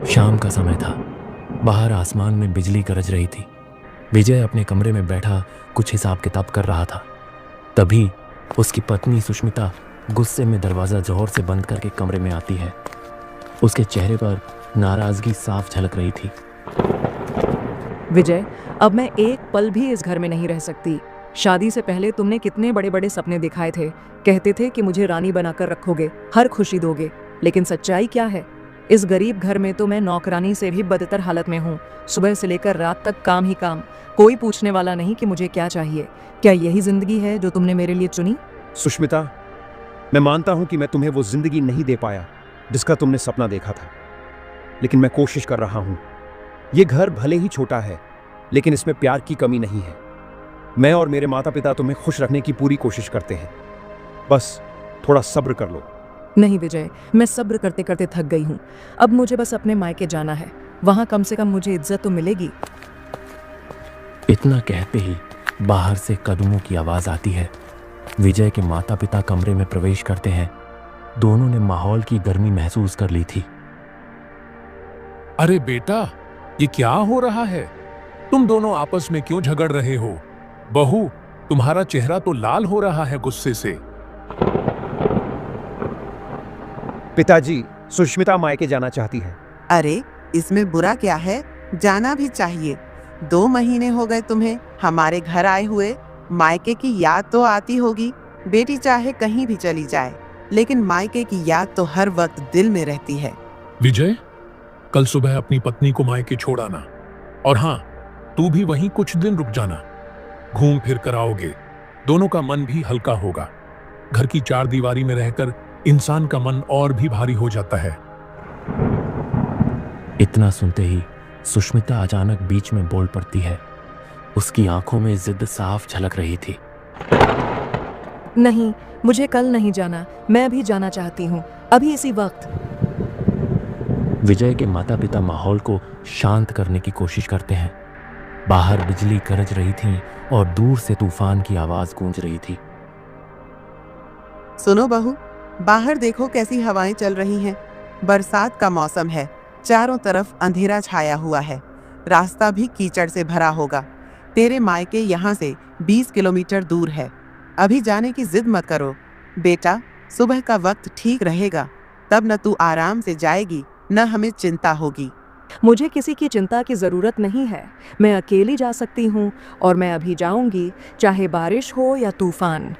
शाम का समय था। बाहर आसमान में बिजली गरज रही थी। विजय अपने कमरे में बैठा कुछ हिसाब किताब कर रहा था। तभी उसकी पत्नी सुष्मिता गुस्से में दरवाज़ा जोर से बंद करके कमरे में आती है। उसके चेहरे पर नाराज़गी साफ झलक रही थी। विजय, अब मैं एक पल भी इस घर में नहीं रह सकती। शादी से पहले तुमने कितने बड़े बड़े सपने दिखाए थे। कहते थे कि मुझे रानी बनाकर रखोगे, हर खुशी दोगे। लेकिन सच्चाई क्या है? इस गरीब घर में तो मैं नौकरानी से भी बदतर हालत में हूँ। सुबह से लेकर रात तक काम ही काम। कोई पूछने वाला नहीं कि मुझे क्या चाहिए। क्या यही जिंदगी है जो तुमने मेरे लिए चुनी? सुष्मिता, मैं मानता हूं कि मैं तुम्हें वो जिंदगी नहीं दे पाया जिसका तुमने सपना देखा था, लेकिन मैं कोशिश कर रहा हूं। ये घर भले ही छोटा है, लेकिन इसमें प्यार की कमी नहीं है। मैं और मेरे माता पिता तुम्हें खुश रखने की पूरी कोशिश करते हैं। बस थोड़ा सब्र कर लो। नहीं विजय, मैं सब्र करते करते थक गई हूँ। अब मुझे बस अपने मायके जाना है। वहाँ कम से कम मुझे इज्जत तो मिलेगी। इतना कहते ही बाहर से कदमों की आवाज़ आती है। विजय के माता पिता कमरे में प्रवेश करते हैं। दोनों ने माहौल की गर्मी महसूस कर ली थी। अरे बेटा, ये क्या हो रहा है? तुम दोनों आपस में क्यों झगड़ रहे हो? बहू, तुम्हारा चेहरा तो लाल हो रहा है गुस्से से। पिताजी, सुष्मिता मायके जाना चाहती है। अरे, इसमें बुरा क्या है? जाना भी चाहिए। 2 महीने हो गए तुम्हें हमारे घर आए हुए। मायके की याद तो आती होगी। बेटी चाहे कहीं भी चली जाए, लेकिन मायके की याद तो हर वक्त दिल में रहती है। विजय, कल सुबह अपनी पत्नी को मायके छोड़ आना। और हाँ, तू भी वहीं कुछ दिन रुक जाना। घूम फिर कर आओगे, दोनों का मन भी हल्का होगा। घर की 4 दीवारी में रहकर इंसान का मन और भी भारी हो जाता है। इतना सुनते ही सुष्मिता अचानक बीच में बोल पड़ती है। उसकी आंखों में जिद साफ झलक रही थी। नहीं, मुझे कल नहीं जाना। मैं भी जाना चाहती हूँ, अभी इसी वक्त। विजय के माता पिता माहौल को शांत करने की कोशिश करते हैं। बाहर बिजली गरज रही थी और दूर से तूफान की आवाज गूंज रही थी। सुनो बहू, बाहर देखो कैसी हवाएं चल रही हैं। बरसात का मौसम है। चारों तरफ अंधेरा छाया हुआ है। रास्ता भी कीचड़ से भरा होगा। तेरे मायके यहाँ से 20 किलोमीटर दूर है। अभी जाने की जिद मत करो बेटा। सुबह का वक्त ठीक रहेगा, तब न तू आराम से जाएगी, न हमें चिंता होगी। मुझे किसी की चिंता की जरूरत नहीं है। मैं अकेली जा सकती हूँ और मैं अभी जाऊंगी, चाहे बारिश हो या तूफान।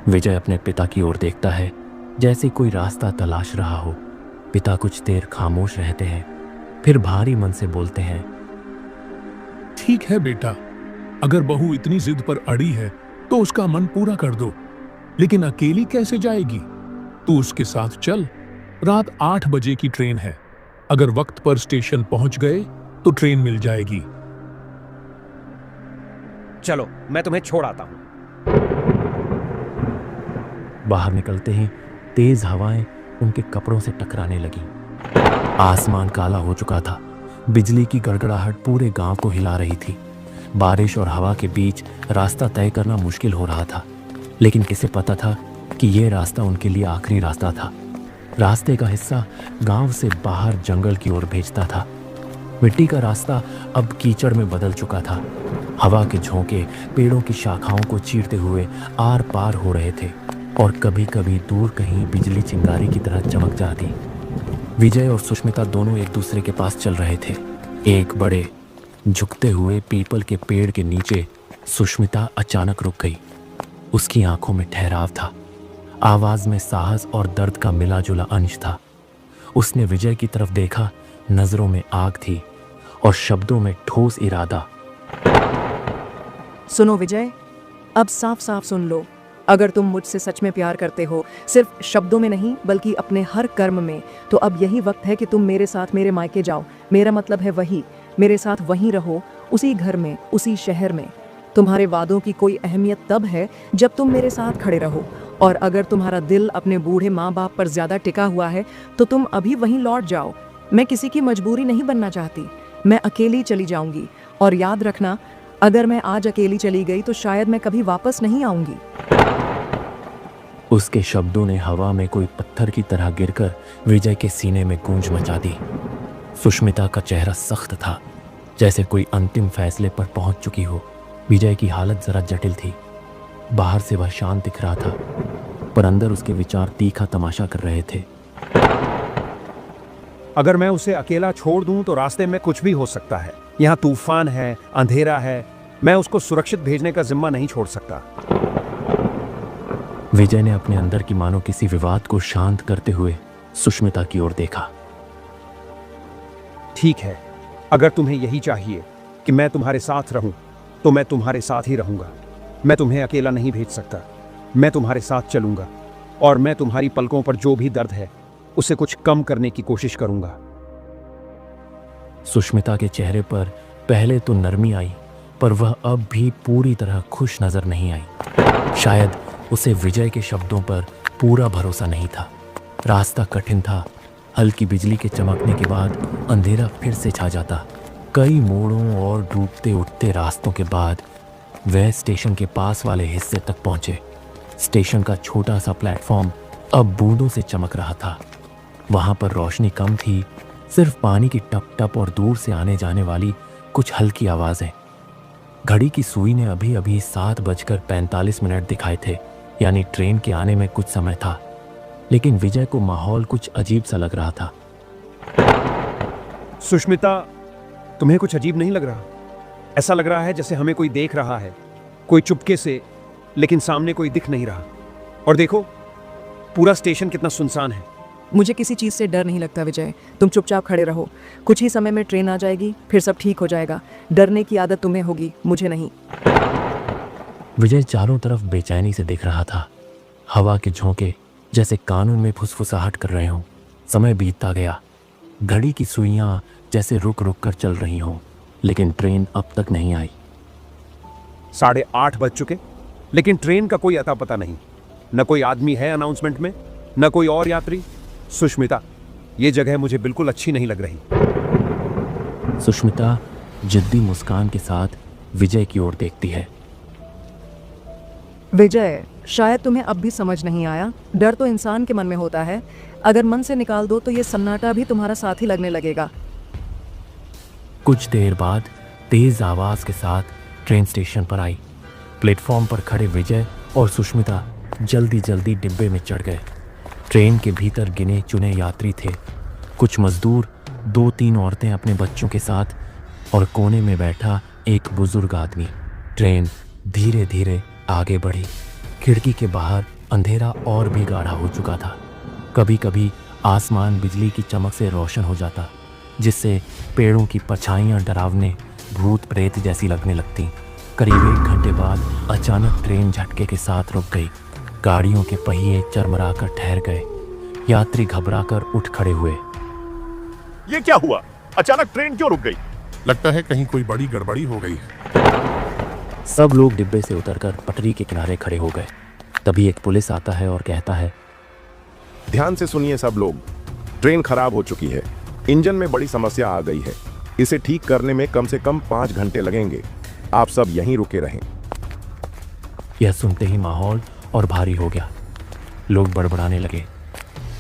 विजय अपने पिता की ओर देखता है, जैसे कोई रास्ता तलाश रहा हो। पिता कुछ देर खामोश रहते हैं, फिर भारी मन से बोलते हैं। ठीक है बेटा, अगर बहू इतनी जिद पर अड़ी है तो उसका मन पूरा कर दो। लेकिन अकेली कैसे जाएगी? तू उसके साथ चल। रात 8 बजे की ट्रेन है। अगर वक्त पर स्टेशन पहुंच गए तो ट्रेन मिल जाएगी। चलो, मैं तुम्हें छोड़ आता हूं। बाहर निकलते ही तेज हवाएं उनके कपड़ों से टकराने लगी। आसमान काला हो चुका था। बिजली की गड़गड़ाहट पूरे गांव को हिला रही थी। बारिश और हवा के बीच रास्ता तय करना मुश्किल हो रहा था, लेकिन किसे पता था कि यह रास्ता उनके लिए आखिरी रास्ता था। रास्ते का हिस्सा गांव से बाहर जंगल की ओर भेजता था। मिट्टी का रास्ता अब कीचड़ में बदल चुका था। हवा के झोंके पेड़ों की शाखाओं को चीरते हुए आर पार हो रहे थे और कभी कभी दूर कहीं बिजली चिंगारी की तरह चमक जाती। विजय और सुष्मिता दोनों एक दूसरे के पास चल रहे थे। एक बड़े झुकते हुए पीपल के पेड़ के नीचे सुष्मिता अचानक रुक गई। उसकी आंखों में ठहराव था, आवाज में साहस और दर्द का मिला जुला अंश था। उसने विजय की तरफ देखा, नजरों में आग थी और शब्दों में ठोस इरादा। सुनो विजय, अब साफ साफ सुन लो। अगर तुम मुझसे सच में प्यार करते हो, सिर्फ शब्दों में नहीं बल्कि अपने हर कर्म में, तो अब यही वक्त है कि तुम मेरे साथ मेरे मायके जाओ। मेरा मतलब है वही, मेरे साथ वहीं रहो, उसी घर में, उसी शहर में। तुम्हारे वादों की कोई अहमियत तब है जब तुम मेरे साथ खड़े रहो। और अगर तुम्हारा दिल अपने बूढ़े माँ बाप पर ज्यादा टिका हुआ है तो तुम अभी वहीं लौट जाओ। मैं किसी की मजबूरी नहीं बनना चाहती। मैं अकेली चली जाऊंगी। और याद रखना, अगर मैं आज अकेली चली गई तो शायद मैं कभी वापस नहीं आऊंगी। उसके शब्दों ने हवा में कोई पत्थर की तरह गिरकर विजय के सीने में गूंज मचा दी। सुष्मिता का चेहरा सख्त था, जैसे कोई अंतिम फैसले पर पहुंच चुकी हो। विजय की हालत जरा जटिल थी। बाहर से वह शांत दिख रहा था, पर अंदर उसके विचार तीखा तमाशा कर रहे थे। अगर मैं उसे अकेला छोड़ दूं तो रास्ते में कुछ भी हो सकता है। यहाँ तूफान है, अंधेरा है, मैं उसको सुरक्षित भेजने का जिम्मा नहीं छोड़ सकता। विजय ने अपने अंदर की मानो किसी विवाद को शांत करते हुए सुष्मिता की ओर देखा। ठीक है, अगर तुम्हें यही चाहिए कि मैं तुम्हारे साथ रहूं, तो मैं तुम्हारे साथ ही रहूंगा। मैं तुम्हें अकेला नहीं भेज सकता। मैं तुम्हारे साथ चलूंगा और मैं तुम्हारी पलकों पर जो भी दर्द है उसे कुछ कम करने की कोशिश करूंगा। सुष्मिता के चेहरे पर पहले तो नरमी आई, पर वह अब भी पूरी तरह खुश नजर नहीं आई। शायद उसे विजय के शब्दों पर पूरा भरोसा नहीं था। रास्ता कठिन था। हल्की बिजली के चमकने के बाद अंधेरा फिर से छा जाता। कई मोड़ों और डूबते उठते रास्तों के बाद वह स्टेशन के पास वाले हिस्से तक पहुंचे। स्टेशन का छोटा सा प्लेटफॉर्म अब बूंदों से चमक रहा था। वहां पर रोशनी कम थी, सिर्फ पानी की टप टप और दूर से आने जाने वाली कुछ हल्की आवाजें। घड़ी की सुई ने अभी अभी 7:45 दिखाए थे, यानी ट्रेन के आने में कुछ समय था। लेकिन विजय को माहौल कुछ अजीब सा लग रहा था। सुष्मिता, तुम्हें कुछ अजीब नहीं लग रहा? ऐसा लग रहा है जैसे हमें कोई देख रहा है, कोई चुपके से, लेकिन सामने कोई दिख नहीं रहा। और देखो, पूरा स्टेशन कितना सुनसान है। मुझे किसी चीज़ से डर नहीं लगता विजय, तुम चुपचाप खड़े रहो। कुछ ही समय में ट्रेन आ जाएगी, फिर सब ठीक हो जाएगा। डरने की आदत तुम्हें होगी, मुझे नहीं। विजय चारों तरफ बेचैनी से देख रहा था। हवा के झोंके जैसे कानों में फुसफुसाहट कर रहे हों। समय बीतता गया। घड़ी की सुइयां जैसे रुक रुक कर चल रही हों, लेकिन ट्रेन अब तक नहीं आई। 8:30 बज चुके, लेकिन ट्रेन का कोई अता पता नहीं। न कोई आदमी है अनाउंसमेंट में, न कोई और यात्री। सुष्मिता, ये जगह मुझे बिल्कुल अच्छी नहीं लग रही। सुष्मिता जिद्दी मुस्कान के साथ विजय की ओर देखती है। विजय, शायद तुम्हें अब भी समझ नहीं आया। डर तो इंसान के मन में होता है। अगर मन से निकाल दो तो ये सन्नाटा भी तुम्हारा साथी लगने लगेगा। कुछ देर बाद तेज आवाज के साथ ट्रेन स्टेशन पर आई। प्लेटफॉर्म पर खड़े विजय और सुष्मिता जल्दी जल्दी डिब्बे में चढ़ गए। ट्रेन के भीतर गिने चुने यात्री थे, कुछ मजदूर, 2-3 औरतें अपने बच्चों के साथ, और कोने में बैठा एक बुजुर्ग आदमी। ट्रेन धीरे धीरे आगे बढ़ी। खिड़की के बाहर अंधेरा और भी गाढ़ा हो चुका था। कभी कभी आसमान बिजली की चमक से रोशन हो जाता, जिससे पेड़ों की परछाइयां डरावने भूत प्रेत जैसी लगने लगती। करीब 1 घंटे बाद अचानक ट्रेन झटके के साथ रुक गई। गाड़ियों के पहिए चरमराकर ठहर गए। यात्री घबराकर उठ खड़े हुए। ये क्या हुआ? अचानक ट्रेन क्यों रुक गई? लगता है कहीं कोई बड़ी गड़बड़ी हो गई है। सब लोग डिब्बे से उतरकर पटरी के किनारे खड़े हो गए। तभी एक पुलिस आता है और कहता है, ध्यान से सुनिए सब लोग, ट्रेन खराब हो चुकी है। इंजन में बड़ी समस्या आ गई है। इसे ठीक करने में कम से कम 5 घंटे लगेंगे। आप सब यहीं रुके रहें। यह सुनते ही माहौल और भारी हो गया। लोग बड़बड़ाने लगे।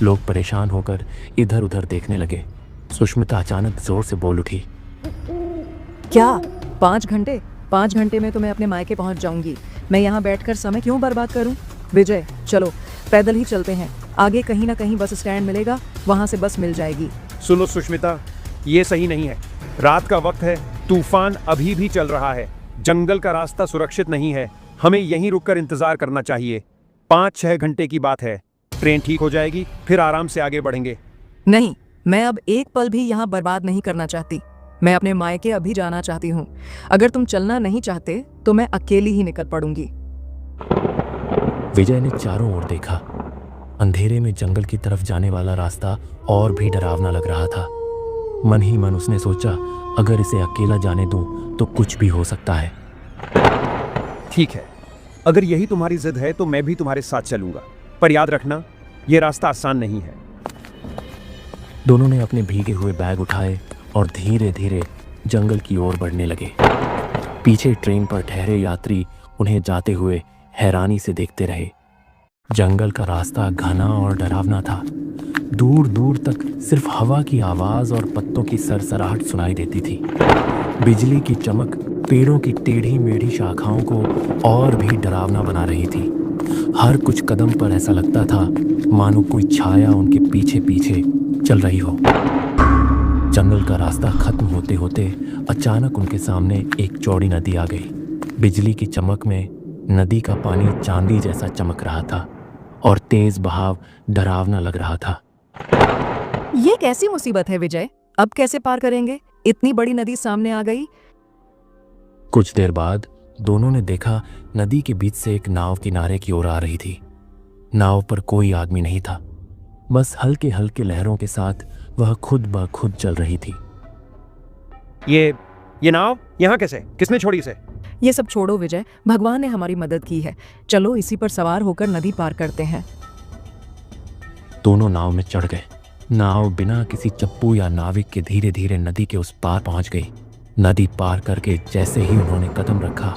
लोग परेशान होकर इधर उधर देखने लगे। सुष्मिता अचानक जोर से बोल उठी, क्या 5 घंटे? 5 घंटे में तो मैं अपने मायके पहुंच जाऊंगी। मैं यहाँ बैठकर समय क्यों बर्बाद करूं? विजय, चलो पैदल ही चलते हैं। आगे कहीं ना कहीं बस स्टैंड मिलेगा, वहां से बस मिल जाएगी। सुनो सुष्मिता, ये सही नहीं है। रात का वक्त है, तूफान अभी भी चल रहा है, जंगल का रास्ता सुरक्षित नहीं है। हमें यहीं रुककर इंतजार करना चाहिए। 5-6 घंटे की बात है। ट्रेन ठीक हो जाएगी, फिर आराम से आगे बढ़ेंगे। नहीं, मैं अब एक पल भी यहाँ बर्बाद नहीं करना चाहती। मैं अपने मायके अभी जाना चाहती हूँ। अगर तुम चलना नहीं चाहते तो मैं अकेली ही निकल पड़ूंगी। विजय ने चारों ओर देखा। अंधेरे में जंगल की तरफ जाने वाला रास्ता और भी डरावना लग रहा था। मन ही मन उसने सोचा, अगर इसे अकेला जाने दूं तो कुछ भी हो सकता है। ठीक है, अगर यही तुम्हारी जिद है तो मैं भी तुम्हारे साथ चलूंगा, पर याद रखना, यह रास्ता आसान नहीं है। दोनों ने अपने भीगे हुए बैग उठाए और धीरे धीरे जंगल की ओर बढ़ने लगे। पीछे ट्रेन पर ठहरे यात्री उन्हें जाते हुए हैरानी से देखते रहे। जंगल का रास्ता घना और डरावना था। दूर दूर तक सिर्फ हवा की आवाज और पत्तों की सरसराहट सुनाई देती थी। बिजली की चमक पेड़ों की टेढ़ी मेढ़ी शाखाओं को और भी डरावना बना रही थी। हर कुछ कदम पर ऐसा लगता था मानो कोई छाया उनके पीछे पीछे चल रही हो। जंगल का रास्ता खत्म होते होते अचानक उनके सामने एक चौड़ी नदी आ गई। बिजली की चमक में नदी का पानी चांदी जैसा चमक रहा था और तेज बहाव डरावना लग रहा था। ये कैसी मुसीबत है विजय? अब कैसे पार करेंगे? इतनी बड़ी नदी सामने आ गई। कुछ देर बाद दोनों ने देखा नदी के बीच से एक नाव किनारे की ओर आ रही थी। नाव पर कोई आदमी नहीं था, बस हल्के हल्के लहरों के साथ वह खुद ब खुद चल रही थी। ये नाव यहाँ कैसे? किसने छोड़ी इसे? ये सब छोड़ो विजय, भगवान ने हमारी मदद की है। चलो इसी पर सवार होकर नदी पार करते हैं। दोनों नाव में चढ़ गए। नाव बिना किसी चप्पू या नाविक के धीरे धीरे नदी के उस पार पहुंच गई। नदी पार करके जैसे ही उन्होंने कदम रखा,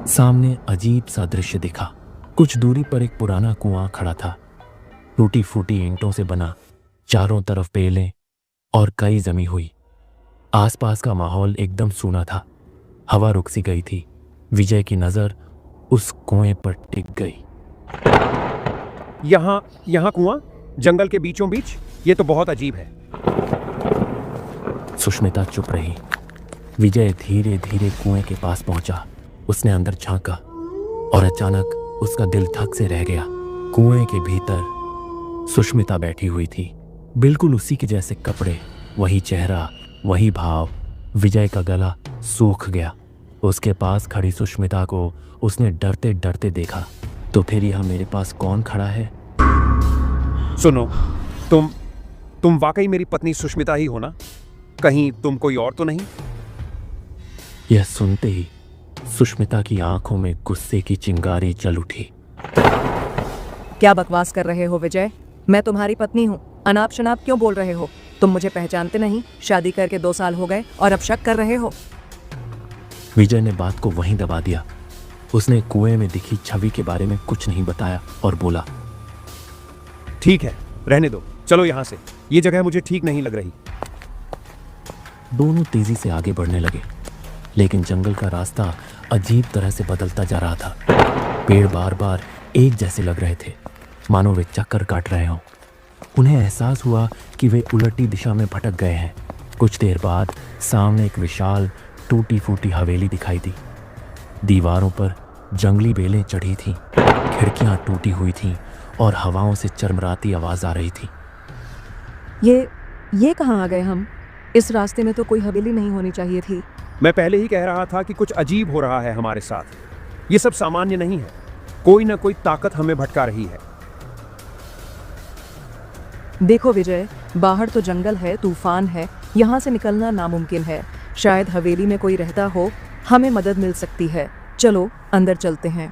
सामने अजीब सा दृश्य दिखा। कुछ दूरी पर एक पुराना कुआं खड़ा था, टूटी फूटी ईंटों से बना, चारों तरफ बेलें और कई जमी हुई। आसपास का माहौल एकदम सूना था। हवा रुक सी गई थी। विजय की नजर उस कुएं पर टिक गई। यहाँ कुआं जंगल के बीचों बीच? ये तो बहुत अजीब है। सुष्मिता चुप रही। विजय धीरे धीरे कुएं के पास पहुंचा। उसने अंदर झांका और अचानक उसका दिल धक से रह गया। कुएं के भीतर सुष्मिता बैठी हुई थी, बिल्कुल उसी के जैसे कपड़े, वही चेहरा, वही भाव। विजय का गला सूख गया। उसके पास खड़ी सुष्मिता को उसने डरते डरते देखा। तो फिर यह मेरे पास कौन खड़ा है? सुनो, तुम वाकई मेरी पत्नी सुष्मिता ही हो ना? कहीं तुम कोई और तो नहीं? यह सुनते ही सुष्मिता की आंखों में गुस्से की चिंगारी जल उठी। क्या बकवास कर रहे हो विजय? मैं तुम्हारी पत्नी हूँ। अनाप शनाप क्यों बोल रहे हो? तुम मुझे पहचानते नहीं? शादी करके 2 साल हो गए और अब शक कर रहे हो? विजय ने बात को वहीं दबा दिया। उसने कुएं में दिखी छवि के बारे में कुछ नहीं बताया और बोला, ठीक है, रहने दो, चलो यहाँ से। ये जगह मुझे ठीक नहीं लग रही। दोनों तेजी से आगे बढ़ने लगे, लेकिन जंगल का रास्ता अजीब तरह से बदलता जा रहा था। पेड़ बार बार एक जैसे लग रहे थे, मानो वे चक्कर काट रहे हों। उन्हें एहसास हुआ कि वे उलटी दिशा में भटक गए हैं। कुछ देर बाद सामने एक विशाल टूटी फूटी हवेली दिखाई दी। दीवारों पर जंगली बेलें चढ़ी थीं, खिड़कियां टूटी हुई थीं और हवाओं से चरमराती आवाज आ रही थी। ये कहाँ आ गए हम? इस रास्ते में तो कोई हवेली नहीं होनी चाहिए थी। मैं पहले ही कह रहा था कि कुछ अजीब हो रहा है हमारे साथ। ये सब सामान्य नहीं है। कोई ना कोई ताकत हमें भटका रही है। देखो विजय, बाहर तो जंगल है, तूफान है, यहाँ से निकलना नामुमकिन है। शायद हवेली में कोई रहता हो, हमें मदद मिल सकती है। चलो अंदर चलते हैं।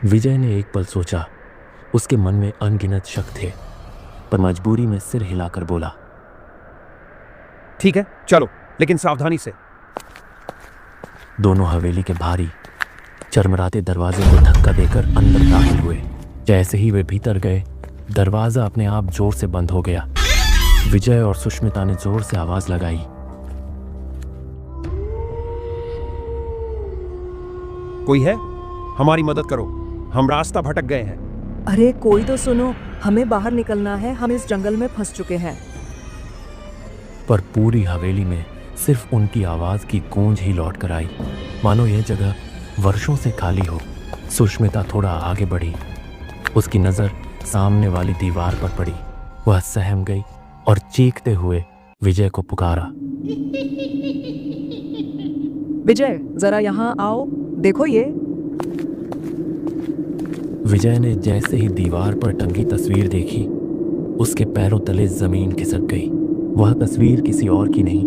विजय ने एक पल सोचा। उसके मन में अनगिनत शक थे, पर मजबूरी में सिर हिलाकर बोला, ठीक है, चलो, लेकिन सावधानी से। दोनों हवेली के भारी चरमराते दरवाजे को धक्का देकर अंदर दाखिल हुए। जैसे ही वे भीतर गए, दरवाजा अपने आप जोर से बंद हो गया। विजय और सुष्मिता ने जोर से आवाज लगाई, कोई है? हमारी मदद करो, हम रास्ता भटक गए हैं। अरे कोई तो सुनो, हमें बाहर निकलना है, हम इस जंगल में फंस चुके हैं। पर पूरी हवेली में सिर्फ उनकी आवाज की गूंज ही लौट कर आई, मानो यह जगह वर्षों से खाली हो। सुष्मिता थोड़ा आगे बढ़ी। उसकी नजर सामने वाली दीवार पर पड़ी। वह सहम गई और चीखते हुए विजय को पुकारा, विजय जरा यहाँ आओ, देखो ये। विजय ने जैसे ही दीवार पर टंगी तस्वीर देखी, उसके पैरों तले जमीन खिसक गई। वह तस्वीर किसी और की नहीं,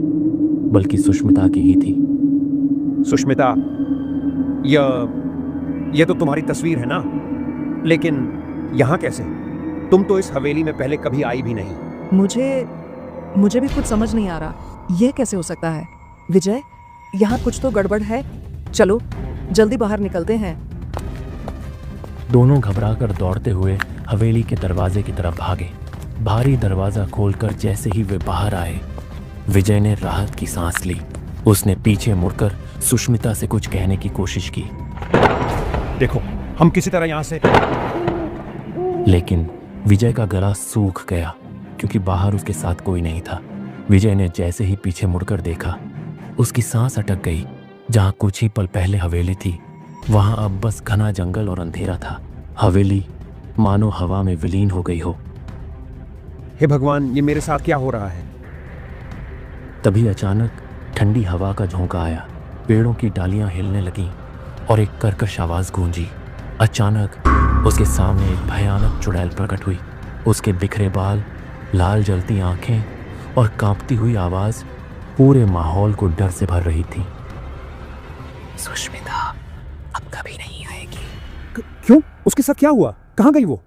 बल्कि सुष्मिता की ही थी। सुष्मिता, यह तो तुम्हारी तस्वीर है ना? लेकिन यहाँ कैसे? तुम तो इस हवेली में पहले कभी आई भी नहीं। मुझे भी कुछ समझ नहीं आ रहा, यह कैसे हो सकता है? विजय, यहाँ कुछ तो गड़बड़ है। चलो जल्दी बाहर निकलते हैं। दोनों घबराकर दौड़ते हुए हवेली के दरवाजे की तरफ भागे। भारी दरवाजा खोलकर जैसे ही वे बाहर आए, विजय ने राहत की सांस ली। उसने पीछे मुड़कर सुष्मिता से कुछ कहने की कोशिश की, देखो हम किसी तरह यहाँ से। लेकिन विजय का गला सूख गया क्योंकि बाहर उसके साथ कोई नहीं था। विजय ने जैसे ही पीछे मुड़कर देखा, उसकी सांस अटक गई। जहां कुछ ही पल पहले हवेली थी, वहां अब बस घना जंगल और अंधेरा था। हवेली मानो हवा में विलीन हो गई हो। हे भगवान, ये मेरे साथ क्या हो रहा है? तभी अचानक ठंडी हवा का झोंका आया, पेड़ों की डालियां हिलने लगीं और एक कर्कश आवाज गूंजी। अचानक उसके सामने एक भयानक चुड़ैल प्रकट हुई। उसके बिखरे बाल, लाल जलती आंखें और कांपती हुई आवाज पूरे माहौल को डर से भर रही थी। सुष्मिता अब कभी नहीं आएगी। क्यों? उसके साथ क्या हुआ? कहाँ गई वो?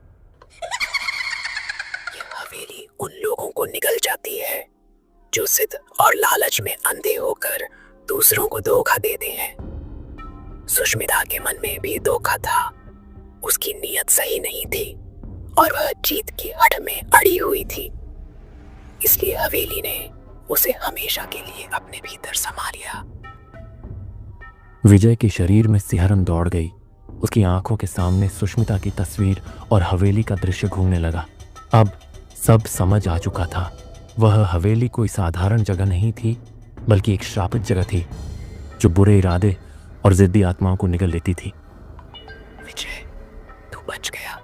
ये हवेली उन लोगों को निगल जाती है जो जिद और लालच में अंधे होकर दूसरों को धोखा देते हैं। सुष्मिता के मन में भी धोखा था। उसकी नीयत सही नहीं थी और वह जीत की हठ में अड़ी हुई थी। इसलिए हवेली ने उसे हमेशा के लिए अपने भीतर समा लिया। विजय के शरीर में सिहरन दौड़ गई। उसकी आंखों के सामने सुष्मिता की तस्वीर और हवेली का दृश्य घूमने लगा। अब सब समझ आ चुका था। वह हवेली कोई साधारण जगह नहीं थी, बल्कि एक श्रापित जगह थी जो बुरे इरादे और जिद्दी आत्माओं को निगल लेती थी। विजय, तू बच गया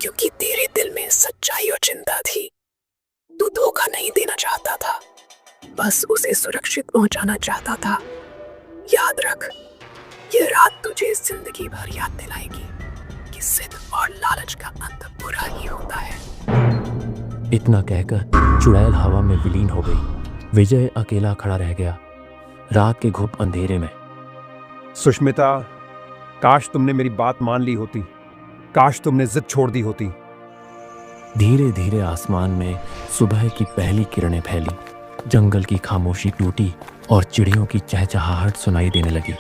क्योंकि तेरे दिल में सच्चाई और चिंता थी। तू धोखा नहीं देना चाहता था, बस उसे सुरक्षित पहुंचाना चाहता था। याद रख, ये रात तुझे जिंदगी भर याद दिलाएगी कि जिद और लालच का अंत बुरा ही होता है। इतना कहकर चुड़ैल हवा में विलीन हो गई। विजय अकेला खड़ा रह गया, रात के घुप अंधेरे में। सुष्मिता, काश तुमने मेरी बात मान ली होती। काश तुमने जिद छोड़ दी होती। धीरे धीरे आसमान में सुबह की पहली किरणें फैली। जंगल की खामोशी टूटी और चिड़ियों की चहचहाहट सुनाई देने लगी।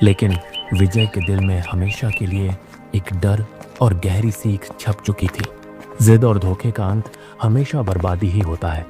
लेकिन विजय के दिल में हमेशा के लिए एक डर और गहरी सीख छप चुकी थी। जिद और धोखे का अंत हमेशा बर्बादी ही होता है।